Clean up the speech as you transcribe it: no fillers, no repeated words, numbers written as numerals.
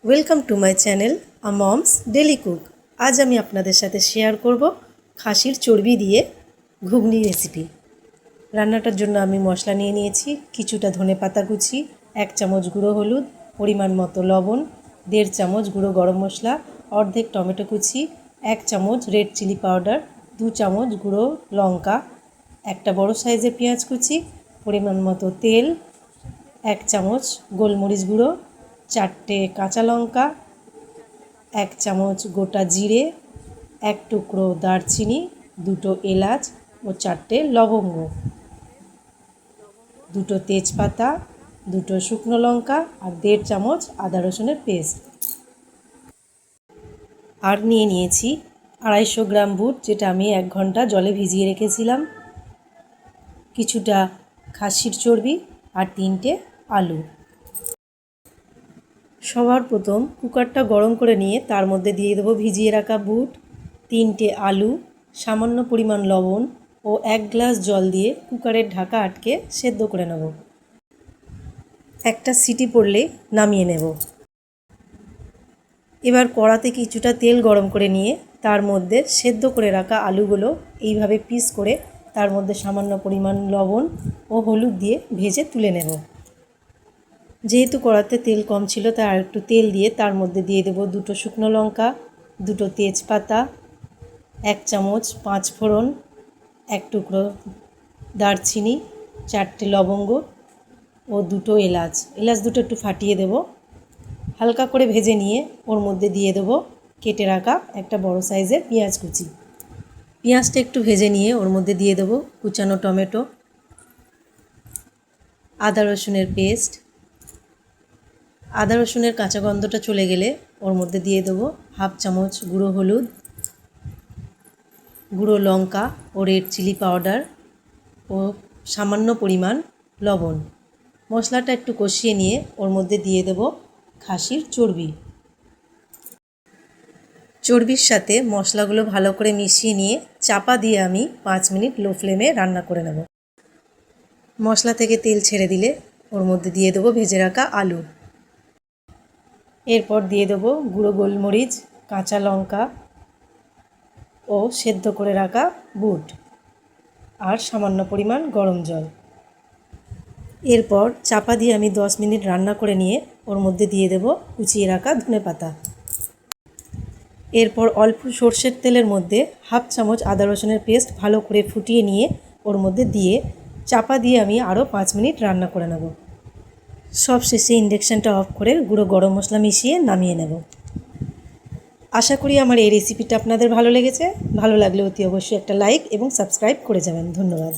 Welcome to my channel a moms daily cook. আজ আমি আপনাদের সাথে শেয়ার করব খাসির চর্বি দিয়ে ঘুগনি রেসিপি। রান্নাটার জন্য আমি মশলা নিয়ে নিয়েছি, কিছুটা ধনেপাতা কুচি, 1 চামচ গুঁড়ো হলুদ, পরিমাণ মতো লবণ, 1.5 চামচ গুঁড়ো গরম মশলা, অর্ধেক টমেটো কুচি, 1 চামচ রেড চিলি পাউডার, 2 চামচ গুঁড়ো লঙ্কা, একটা বড় সাইজের পেঁয়াজ কুচি, পরিমাণ মতো তেল, 1 চামচ গোলমরিচ গুঁড়ো, 4টে কাঁচা লঙ্কা, 1 চামচ গোটা জিরে, 1 টুকরো দারচিনি, 2টো এলাচ ও 4টে লবঙ্গ, 2টো তেজপাতা, 2টো শুকনো লঙ্কা আর 1.5 চামচ আদা রসুনের পেস্ট। আর নিয়ে নিয়েছি 250 গ্রাম বুট, যেটা আমি 1 ঘন্টা জলে ভিজিয়ে রেখেছিলাম, কিছুটা খাসির চর্বি আর 3টে আলু। সবার প্রথম কুকারটা গরম করে নিয়ে তার মধ্যে দিয়ে দেবো ভিজিয়ে রাখা বুট, 3টে আলু, সামান্য পরিমাণ লবণ ও 1 গ্লাস জল দিয়ে কুকারের ঢাকা আটকে সেদ্ধ করে নেব। একটা সিটি পড়লে নামিয়ে নেব। এবার কড়াতে কিছুটা তেল গরম করে নিয়ে তার মধ্যে সেদ্ধ করে রাখা আলুগুলো এইভাবে পিস করে তার মধ্যে সামান্য পরিমাণ লবণ ও হলুদ দিয়ে ভেজে তুলে নেব। যেহেতু কড়াতে তেল কম ছিল তাই আর একটু তেল দিয়ে তার মধ্যে দিয়ে দেবো 2টো শুকনো লঙ্কা, 2টো তেজপাতা, 1 চামচ 5 ফোড়ন, 1 টুকরো দারচিনি, 4টে লবঙ্গ ও 2টো এলাচ। এলাচ দুটো একটু ফাটিয়ে দেব। হালকা করে ভেজে নিয়ে ওর মধ্যে দিয়ে দেবো কেটে রাখা একটা বড় সাইজের পেঁয়াজ কুচি। পেঁয়াজটা একটু ভেজে নিয়ে ওর মধ্যে দিয়ে দেবো কুচানো টমেটো, আদা রসুনের পেস্ট। আদা রসুনের কাঁচা গন্ধটা চলে গেলে ওর মধ্যে দিয়ে দেবো 1/2 চামচ গুঁড়ো হলুদ, গুঁড়ো লঙ্কা ও রেড চিলি পাউডার ও সামান্য পরিমাণ লবণ। মশলাটা একটু কষিয়ে নিয়ে ওর মধ্যে দিয়ে দেবো খাসির চর্বি। চর্বির সাথে মশলাগুলো ভালো করে মিশিয়ে নিয়ে চাপা দিয়ে আমি 5 মিনিট লো ফ্লেমে রান্না করে নেব। মশলা থেকে তেল ছেড়ে দিলে ওর মধ্যে দিয়ে দেবো ভেজে রাখা আলু। এরপর দিয়ে দেবো গুঁড়ো গোলমরিচ, কাঁচা লঙ্কা ও সেদ্ধ করে রাখা বুট আর সামান্য পরিমাণ গরম জল। এরপর চাপা দিয়ে আমি 10 মিনিট রান্না করে নিয়ে ওর মধ্যে দিয়ে দেবো কুচিয়ে রাখা ধনেপাতা। এরপর অল্প সর্ষের তেলের মধ্যে 1/2 চামচ আদা রসুনের পেস্ট ভালো করে ফুটিয়ে নিয়ে ওর মধ্যে দিয়ে চাপা দিয়ে আমি আরও 5 মিনিট রান্না করে নেব। সব শেষে ইন্ডাকশানটা অফ করে গুঁড়ো গরম মশলা মিশিয়ে নামিয়ে নেব। আশা করি আমার এই রেসিপিটা আপনাদের ভালো লেগেছে। ভালো লাগলে অতি অবশ্যই একটা লাইক এবং সাবস্ক্রাইব করে যাবেন। ধন্যবাদ।